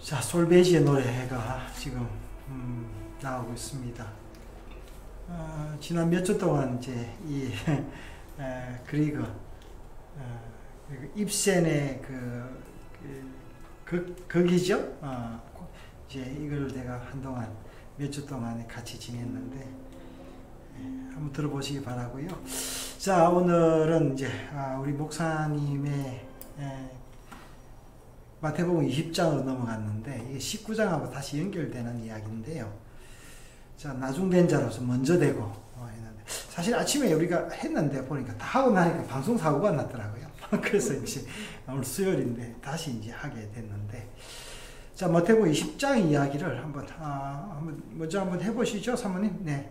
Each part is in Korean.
자, 솔베이지의 노래가 지금 나오고 있습니다. 지난 몇 주 동안 이제 이 그리그 입센의 극이죠. 이제 이걸 내가 한동안 몇 주 동안 같이 지냈는데 한번 들어보시기 바라고요. 자, 오늘은 이제 우리 목사님의 마태복음 20장으로 넘어갔는데 이게 19장하고 다시 연결되는 이야기인데요. 자, 나중된 자로서 먼저 되고 했는데 사실 아침에 우리가 했는데 보니까 다 하고 나니까 방송 사고가 났더라고요. 그래서 이제 오늘 수요일인데 다시 이제 하게 됐는데, 자, 마태복음 20장 이야기를 먼저 한번 해보시죠, 사모님. 네.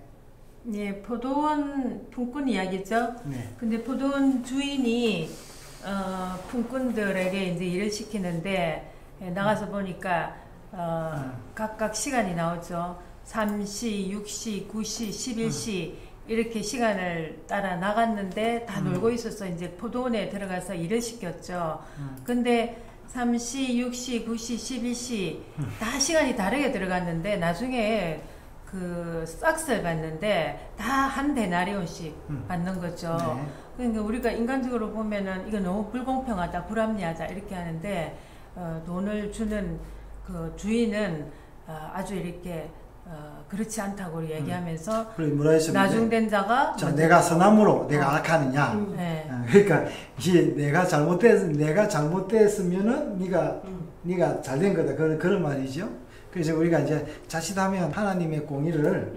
네, 포도원 품꾼 이야기죠. 네. 근데 포도원 주인이 품꾼들에게 이제 일을 시키는데 나가서 보니까 각각 시간이 나오죠. 3시, 6시, 9시, 11시 이렇게 시간을 따라 나갔는데 다 놀고 있어서 이제 포도원에 들어가서 일을 시켰죠. 근데 3시, 6시, 9시, 11시 다 시간이 다르게 들어갔는데 나중에 그 싹스를 봤는데 다 한 데나리온씩 받는 거죠. 네. 그러니까 우리가 인간적으로 보면은 이거 너무 불공평하다, 불합리하다 이렇게 하는데 돈을 주는 그 주인은 아주 이렇게 그렇지 않다고 얘기하면서 나중된 자가 내가 선함으로 내가 악하느냐. 네. 그러니까 이제 내가 잘못됐으면은 네가 잘된 거다, 그런 말이죠. 그래서 우리가 이제 자칫하면 하나님의 공의를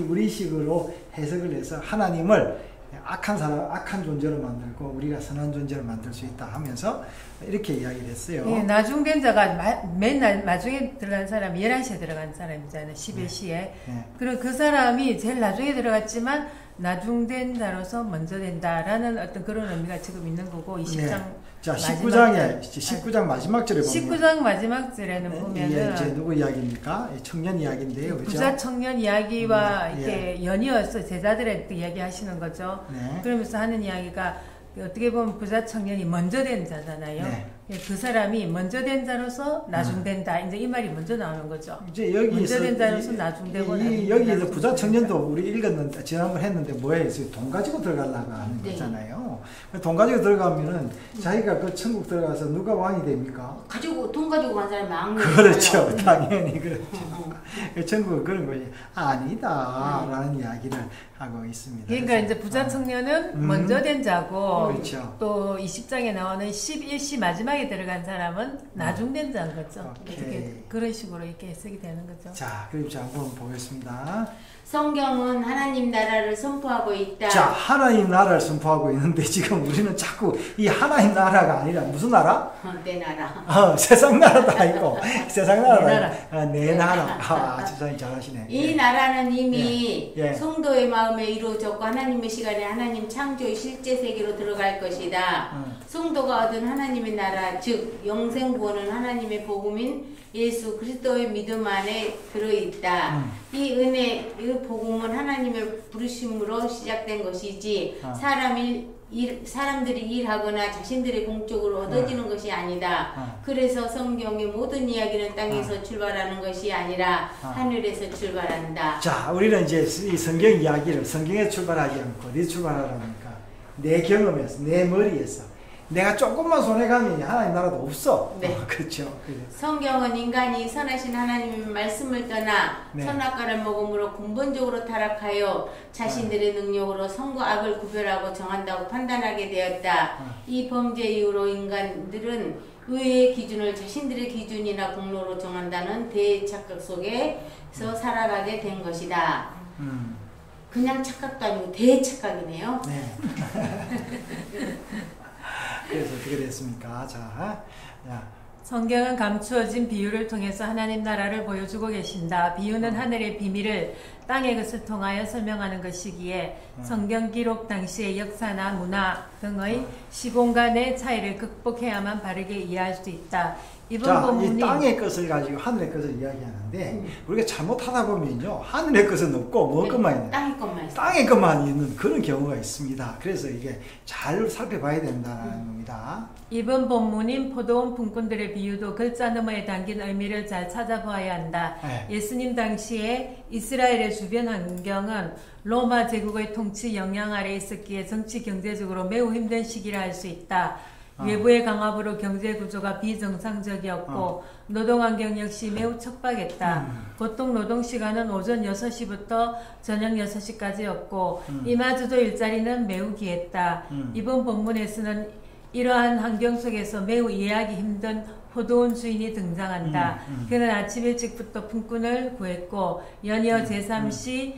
우리식으로 해석을 해서 하나님을 악한 존재로 만들고 우리가 선한 존재로 만들 수 있다 하면서 이렇게 이야기를 했어요. 예, 나중된 자가 맨날 나중에 들어간 사람이 11시에 들어간 사람이잖아요. 11시에. 네. 그리고 그 사람이 제일 나중에 들어갔지만 나중된 자로서 먼저 된다라는 어떤 그런 의미가 지금 있는 거고, 20장. 네. 자, 19장 마지막 절에 보면 19장 마지막 절에는 보면은 이제 누구 이야기입니까? 청년 이야기인데요. 그죠? 부자 청년 이야기와 이렇게 연이어서 제자들의 이야기 하시는 거죠. 네. 그러면서 하는 이야기가 어떻게 보면 부자 청년이 먼저 된 자잖아요. 네. 그 사람이 먼저 된 자로서 나중된다. 이제 이 말이 먼저 나오는 거죠. 이제 여기서 먼저 된 자로서 나중되고 여기에서 부자 청년도 우리 읽었는데 지난번 했는데 뭐예요? 돈 가지고 들어가려고 하는 거잖아요. 돈 가지고 들어가면은 자기가 그 천국 들어가서 누가 왕이 됩니까? 돈 가지고 간 사람이 왕이 그렇죠. 당연히 그렇죠. 천국은 그런 거지. 아니다라는 이야기를 하고 있습니다. 그러니까 이제 부자 청년은 먼저 된 자고, 그렇죠. 또 20장에 나오는 11시 마지막에 들어간 사람은 나중된 자인 거죠. 어떻게 그런 식으로 이렇게 해석이 되는 거죠. 자, 그럼 한번 보겠습니다. 성경은 하나님 나라를 선포하고 있다. 자, 하나님 나라를 선포하고 있는데 지금 우리는 자꾸 이 하나님 나라가 아니라 무슨 나라? 내 나라. 세상 나라도 아니고 세상 나라다. 내 나라. 지사님 잘하시네. 이 나라는 이미 성도의 마음에 이루어졌고 하나님의 시간에 하나님 창조의 실제 세계로 들어갈 것이다. 성도가 얻은 하나님의 나라, 즉 영생 구원은 하나님의 복음인 예수 그리스도의 믿음 안에 들어있다. 이 은혜, 이 복음은 하나님의 부르심으로 시작된 것이지 사람들이 일하거나 자신들의 공적으로 얻어지는 것이 아니다. 그래서 성경의 모든 이야기는 땅에서 출발하는 것이 아니라 하늘에서 출발한다. 자, 우리는 이제 이 성경 이야기를 성경에 출발하지 않고 어디 출발하랍니까? 내 경험에서, 내 머리에서. 내가 조금만 손해가면 하나님 나라도 없어. 네. 그렇죠. 성경은 인간이 선하신 하나님의 말씀을 떠나 선악과를 먹음으로 근본적으로 타락하여 자신들의 능력으로 선과 악을 구별하고 정한다고 판단하게 되었다. 이 범죄 이후로 인간들은 의의 기준을 자신들의 기준이나 공로로 정한다는 대착각 속에서 살아가게 된 것이다. 그냥 착각도 아니고 대착각이네요. 네. 그래서 어떻게 됐습니까? 자, 성경은 감추어진 비유를 통해서 하나님 나라를 보여주고 계신다. 비유는 하늘의 비밀을 땅의 것을 통하여 설명하는 것이기에 성경 기록 당시의 역사나 문화 등의 시공간의 차이를 극복해야만 바르게 이해할 수 있다. 이번 본문이 이 땅의 것을 가지고 하늘의 것을 이야기하는데 우리가 잘못하다 보면요 하늘의 것은 없고 뭐 것만 있는 땅의 것만 있는 그런 경우가 있습니다. 그래서 이게 잘 살펴봐야 된다는 겁니다. 이번 본문인 포도원 품꾼들의 비유도 글자 너머에 담긴 의미를 잘 찾아보아야 한다. 네. 예수님 당시에 이스라엘의 주변 환경은 로마 제국의 통치 영향 아래 있었기에 정치 경제적으로 매우 힘든 시기라 할 수 있다. 외부의 강압으로 경제 구조가 비정상적이었고 노동 환경 역시 매우 척박했다. 보통 노동 시간은 오전 6시부터 저녁 6시까지였고 이마저도 일자리는 매우 귀했다. 이번 본문에서는 이러한 환경 속에서 매우 이해하기 힘든 포도원 주인이 등장한다. 그는 아침 일찍부터 품꾼을 구했고 연이어 제3시,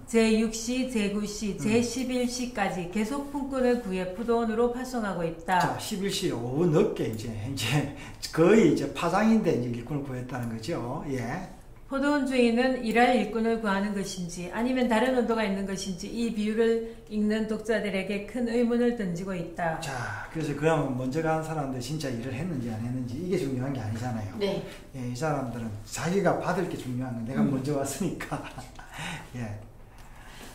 제6시, 제9시, 제11시까지 계속 품꾼을 구해 포도원으로 파송하고 있다. 자, 11시 오후 늦게 이제 거의 이제 파장인데 이제 일꾼을 구했다는 거죠. 예. 포도원 주인은 일할 일꾼을 구하는 것인지 아니면 다른 의도가 있는 것인지 이 비유를 읽는 독자들에게 큰 의문을 던지고 있다. 자, 그래서 그러면 먼저 간 사람들 진짜 일을 했는지 안 했는지 이게 중요한 게 아니잖아요. 네. 예, 이 사람들은 자기가 받을 게 중요한 건 내가 먼저 왔으니까. 예.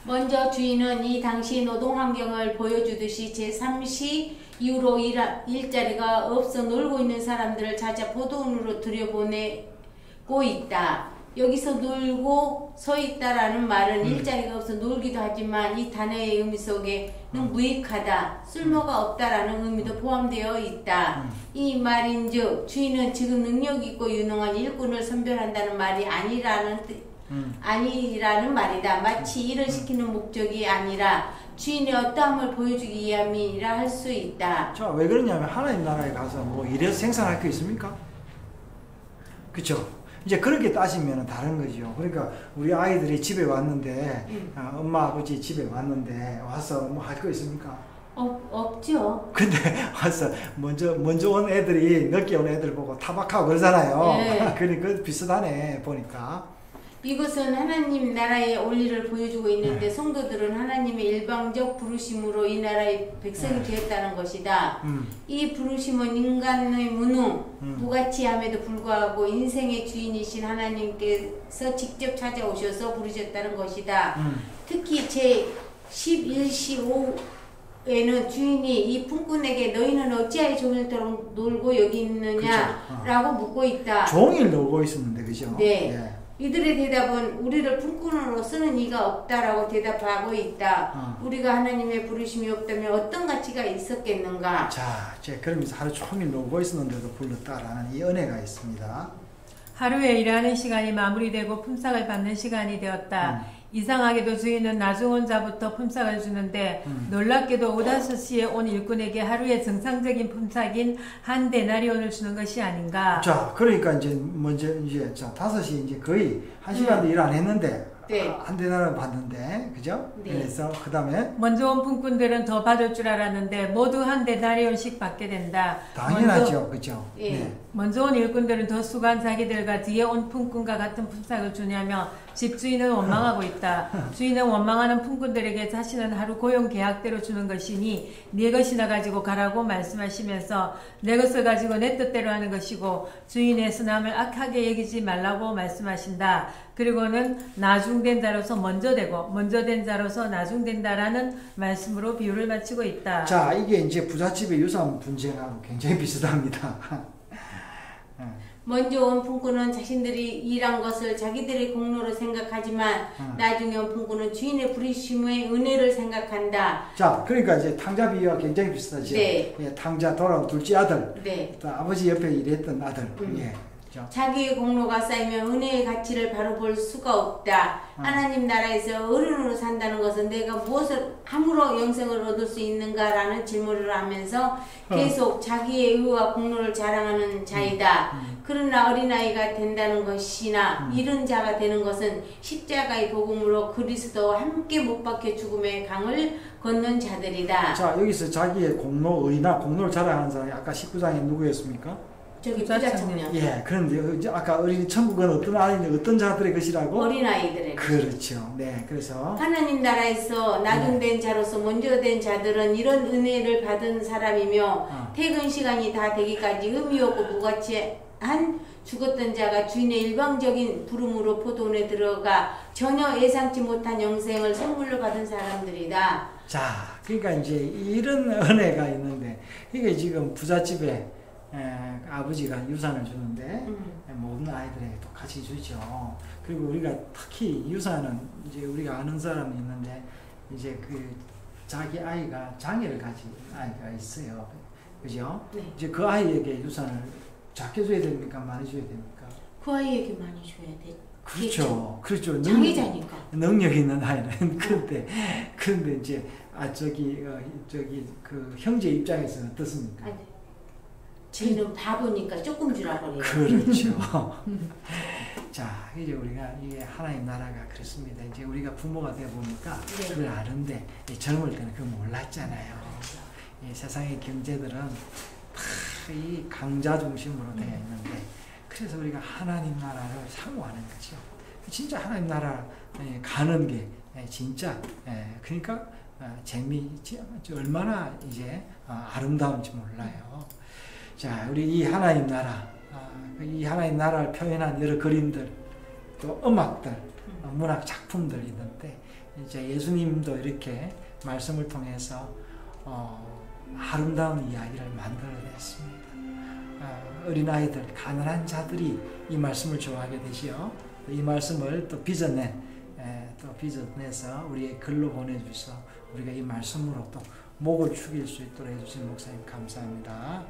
먼저 주인은 이 당시 노동 환경을 보여주듯이 제3시 이후로 일자리가 없어 놀고 있는 사람들을 찾아 포도원으로 들여보내고 있다. 여기서 놀고 서 있다라는 말은 일자리가 없어 놀기도 하지만 이 단어의 의미 속에는 무익하다, 쓸모가 없다라는 의미도 포함되어 있다. 이 말인즉 주인은 지금 능력 있고 유능한 일꾼을 선별한다는 말이 아니라는 말이다. 마치 일을 시키는 목적이 아니라 주인의 어떠함을 보여주기 위함이라 할 수 있다. 자, 왜 그러냐면 하나님 나라에 가서 뭐 일해서 생산할 게 있습니까? 그렇죠? 이제 그렇게 따지면 다른 거죠. 그러니까 우리 아이들이 집에 왔는데 엄마 아버지 집에 왔는데 와서 뭐 할 거 있습니까? 없죠. 근데 와서 먼저 온 애들이 늦게 온 애들 보고 타박하고 그러잖아요. 네. 그러니까 비슷하네 보니까. 이것은 하나님 나라의 원리를 보여주고 있는데 네. 성도들은 하나님의 일방적 부르심으로 이 나라의 백성이 되었다는 것이다. 이 부르심은 인간의 무능, 무가치함에도 불구하고 인생의 주인이신 하나님께서 직접 찾아오셔서 부르셨다는 것이다. 특히 제11시 오후에는 주인이 이 품꾼에게 너희는 어찌하여 종일토록 놀고 여기 있느냐라고 묻고 있다. 종일 놀고 있었는데 그죠? 네. 예. 이들의 대답은 우리를 품꾼으로 쓰는 이가 없다라고 대답하고 있다. 우리가 하나님의 부르심이 없다면 어떤 가치가 있었겠는가? 자, 그러면서 하루 종일 놀고 있었는데도 불렀다라는 이 은혜가 있습니다. 하루에 일하는 시간이 마무리되고 품삯을 받는 시간이 되었다. 이상하게도 주인은 나중 온 자부터 품삯을 주는데 놀랍게도 5-5시에 온 일꾼에게 하루의 정상적인 품삯인 한 데나리온을 주는 것이 아닌가. 자, 그러니까 이제 먼저 자 5시 이제 거의 1시간도 일 안 했는데 네. 한 대나리온 받는데 그죠? 네. 그래서 그다음에 먼저 온 품꾼들은 더 받을 줄 알았는데 모두 한 데나리온씩 받게 된다. 당연하죠, 그죠? 예. 네. 먼저 온 일꾼들은 더 수고한 자기들과 뒤에 온 품꾼과 같은 품삯을 주냐며 집주인은 원망하고 있다. 주인은 원망하는 품꾼들에게 자신은 하루 고용 계약대로 주는 것이니 네 것이나 가지고 가라고 말씀하시면서 내 것을 가지고 내 뜻대로 하는 것이고 주인의 선함을 악하게 여기지 말라고 말씀하신다. 그리고는 나중된 자로서 먼저 되고 먼저 된 자로서 나중된다라는 말씀으로 비유를 마치고 있다. 자, 이게 이제 부잣집의 유산 분쟁하고 굉장히 비슷합니다. 먼저 온 품꾼은 자신들이 일한 것을 자기들의 공로로 생각하지만 나중에 온 품꾼은 주인의 부르심의 은혜를 생각한다. 자, 그러니까 이제 탕자 비유와 굉장히 비슷하죠. 네. 예, 탕자 돌아온 둘째 아들, 네. 또 아버지 옆에 일했던 아들. 예. 그렇죠? 자기의 공로가 쌓이면 은혜의 가치를 바로 볼 수가 없다. 하나님 나라에서 어른으로 산다는 것은 내가 무엇을 함으로 영생을 얻을 수 있는가라는 질문을 하면서 계속 자기의 의와 공로를 자랑하는 자이다. 그러나 어린아이가 된다는 것이나 이른 자가 되는 것은 십자가의 복음으로 그리스도와 함께 못 박혀 죽음의 강을 걷는 자들이다. 자, 여기서 자기의 공로, 의나 공로를 자랑하는 사람이 아까 19장에 누구였습니까? 저기 부자 청년. 예, 그런데 이제 아까 어린이 천국은 어떤 아이인데 어떤 자들의 것이라고? 어린아이들의 그렇죠. 네, 그래서 하나님 나라에서 나중된 자로서 먼저 된 자들은 이런 은혜를 받은 사람이며 퇴근 시간이 다 되기까지 의미 없고 무가치한 죽었던 자가 주인의 일방적인 부름으로 포도원에 들어가 전혀 예상치 못한 영생을 선물로 받은 사람들이다. 자, 그러니까 이제 이런 은혜가 있는데 이게 지금 부잣집에 아버지가 유산을 주는데 모든 아이들에게 똑같이 주죠. 그리고 우리가 특히 유산은 이제 우리가 아는 사람이 있는데 이제 그 자기 아이가 장애를 가진 아이가 있어요. 그죠? 네. 이제 그 아이에게 유산을 작게 줘야 됩니까? 많이 줘야 됩니까? 그 아이에게 많이 줘야 돼. 그렇죠. 그렇죠. 장애자니까. 능력 있는 아이는 그런데 이제 저기 그 형제 입장에서는 어떻습니까? 아니, 쟤는 바보니까 조금 주라 그래요. 그렇죠. 자, 이제 우리가 이게 하나님 나라가 그렇습니다. 이제 우리가 부모가 되어 보니까 네. 그걸 아는데 젊을 때는 그걸 몰랐잖아요. 이 세상의 경제들은 다 이 강자 중심으로 되어 있는데 그래서 우리가 하나님 나라를 사모하는 거죠. 진짜 하나님 나라 가는 게 진짜 그러니까 얼마나 이제 아름다운지 몰라요. 자, 우리 이 하나님 나라, 이 하나님 나라를 표현한 여러 그림들, 또 음악들, 문학 작품들이 있는데 이제 예수님도 이렇게 말씀을 통해서 아름다운 이야기를 만들어냈습니다. 어린아이들, 가난한 자들이 이 말씀을 좋아하게 되시요. 이 말씀을 또 빚어내서 우리의 글로 보내주셔서 우리가 이 말씀으로 또 목을 축일 수 있도록 해주신 목사님 감사합니다.